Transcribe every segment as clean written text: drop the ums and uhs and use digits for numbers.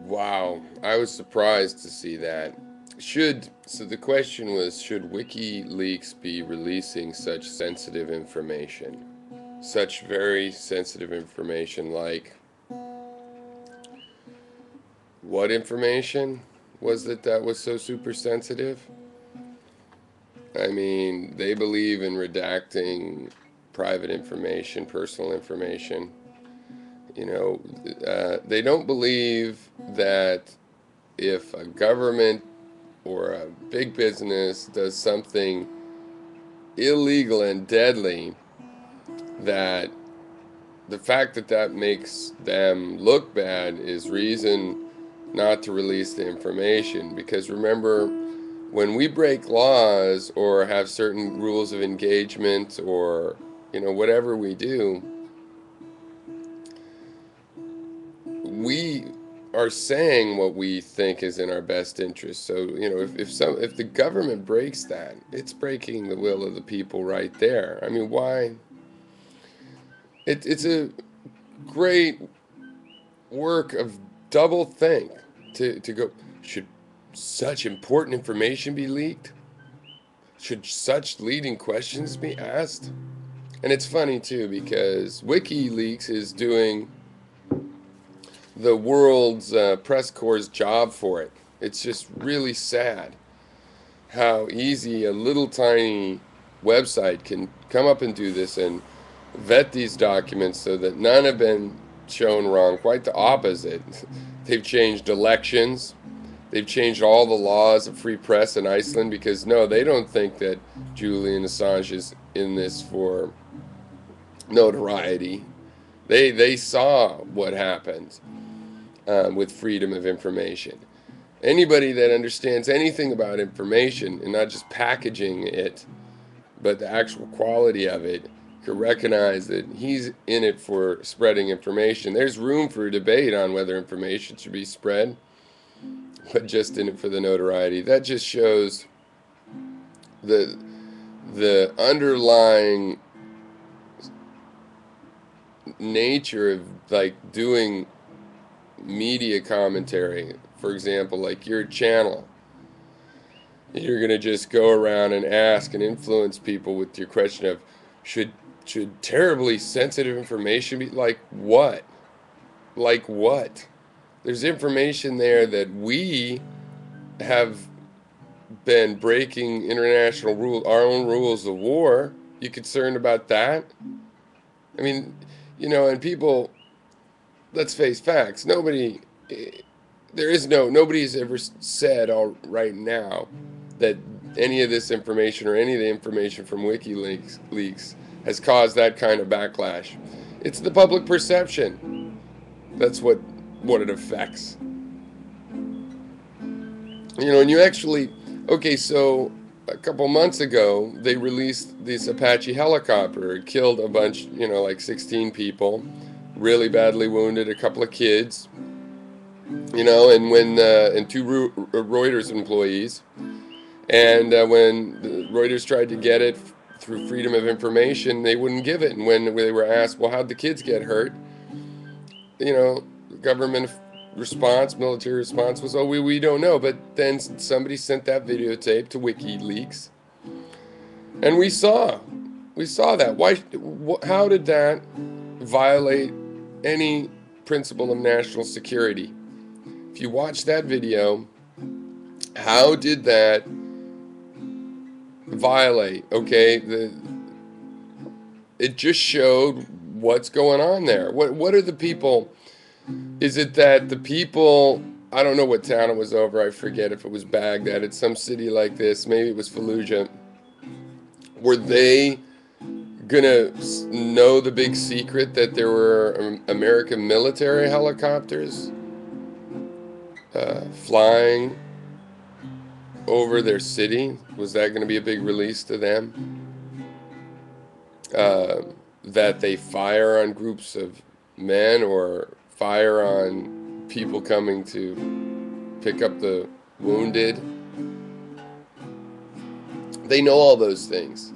Wow, I was surprised to see that. So the question was, should WikiLeaks be releasing such sensitive information? Such very sensitive information, like what information was it that was so super sensitive? I mean, they believe in redacting private information, personal information. You know, they don't believe that if a government or a big business does something illegal and deadly, that the fact that that makes them look bad is reason not to release the information. Because remember, when we break laws or have certain rules of engagement or, whatever we do, we are saying what we think is in our best interest. So, if the government breaks that, it's breaking the will of the people right there. I mean, why? It's a great work of double think to go, should such important information be leaked? Should such leading questions be asked? And it's funny too because WikiLeaks is doing the world's press corps' job for it. It's just really sad how easy a little tiny website can come up and do this and vet these documents so that none have been shown wrong. Quite the opposite. They've changed elections. They've changed all the laws of free press in Iceland because no, they don't think that Julian Assange is in this for notoriety. They saw what happened with freedom of information. Anybody that understands anything about information and not just packaging it, but the actual quality of it, could recognize that he's in it for spreading information. There's room for debate on whether information should be spread, but just in it for the notoriety. That just shows the underlying nature of like doing media commentary. For example, like your channel, you're going to just go around and ask and influence people with your question of should terribly sensitive information be like what? Like what? There's information there that we have been breaking international rule, our own rules of war. You concerned about that? I mean, and people, let's face facts. Nobody's ever said all right now that any of this information or any of the information from WikiLeaks has caused that kind of backlash. It's the public perception. That's what it affects. And you actually, okay, so a couple months ago, they released this Apache helicopter. It killed a bunch, like 16 people, really badly wounded a couple of kids, and two Reuters employees. And when the Reuters tried to get it through freedom of information, they wouldn't give it. And when they were asked, well, how'd the kids get hurt? The government response, military response was, oh, we don't know. But then somebody sent that videotape to WikiLeaks, and we saw that. Why? How did that violate any principle of national security? If you watch that video, how did that violate? Okay, it just showed what's going on there. What are the people? Is it that the people, I don't know what town it was over, I forget if it was Baghdad, it's some city like this, maybe it was Fallujah, were they gonna know the big secret that there were American military helicopters flying over their city? Was that going to be a big release to them? That they fire on groups of men or fire on people coming to pick up the wounded? They know all those things.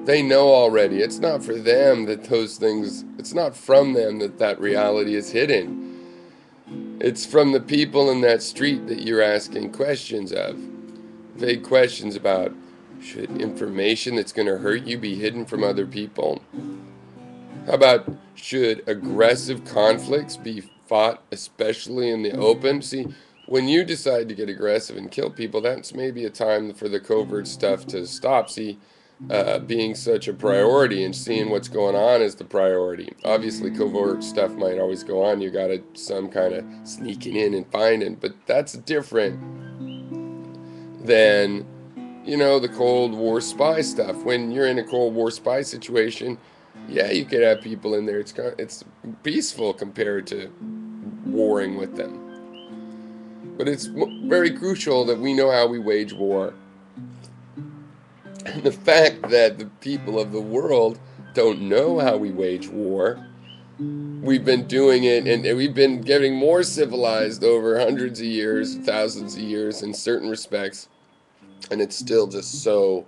They know already. It's not for them that those things, it's not from them that reality is hidden. It's from the people in that street that you're asking questions of. Vague questions about, should information that's going to hurt you be hidden from other people? How about, should aggressive conflicts be fought, especially in the open? See, when you decide to get aggressive and kill people, that's maybe a time for the covert stuff to stop. See, being such a priority and seeing what's going on is the priority. Obviously, covert stuff might always go on. You got to some kind of sneaking in and finding, but that's different than, the Cold War spy stuff. When you're in a Cold War spy situation, yeah, you could have people in there. It's peaceful compared to warring with them. But it's very crucial that we know how we wage war. And the fact that the people of the world don't know how we wage war, we've been doing it, and we've been getting more civilized over hundreds of years, thousands of years in certain respects, and it's still just so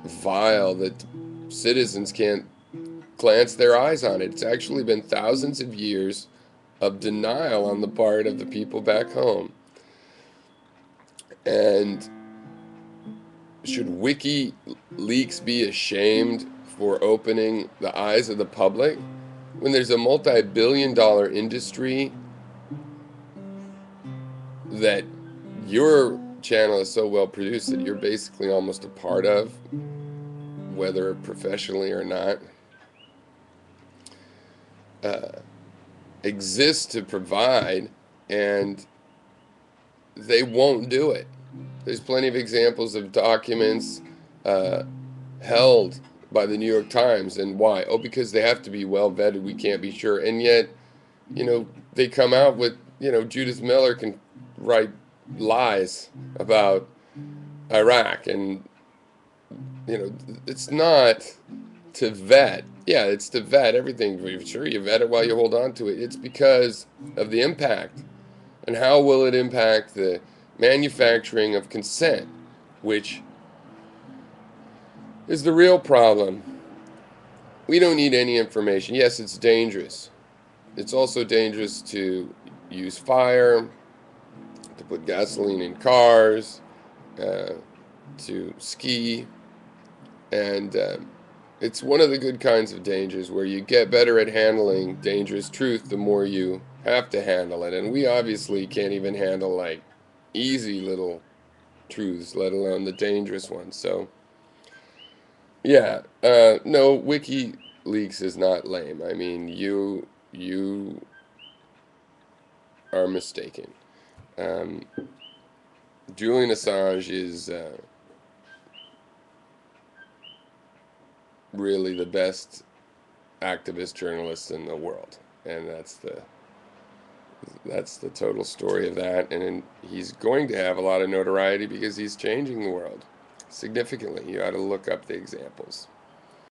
vile that citizens can't glance their eyes on it. It's actually been thousands of years of denial on the part of the people back home. And should WikiLeaks be ashamed for opening the eyes of the public when there's a multi-billion-dollar industry that your channel is so well produced that you're basically almost a part of, whether professionally or not, exists to provide, and they won't do it. There's plenty of examples of documents held by the New York Times, and why? Oh, because they have to be well vetted. We can't be sure, and yet, they come out with, Judith Miller can write lies about Iraq, and it's not to vet. Yeah, it's to vet everything. Sure, you vet it while you hold on to it. It's because of the impact. And how will it impact the manufacturing of consent, which is the real problem. We don't need any information. Yes, it's dangerous. It's also dangerous to use fire, to put gasoline in cars, to ski, and it's one of the good kinds of dangers where you get better at handling dangerous truth the more you have to handle it. And we obviously can't even handle like easy little truths, let alone the dangerous ones. So yeah, no, WikiLeaks is not lame. I mean, you are mistaken. Julian Assange is really the best activist journalist in the world, and that's the total story of that. And he's going to have a lot of notoriety because he's changing the world significantly. You ought to look up the examples.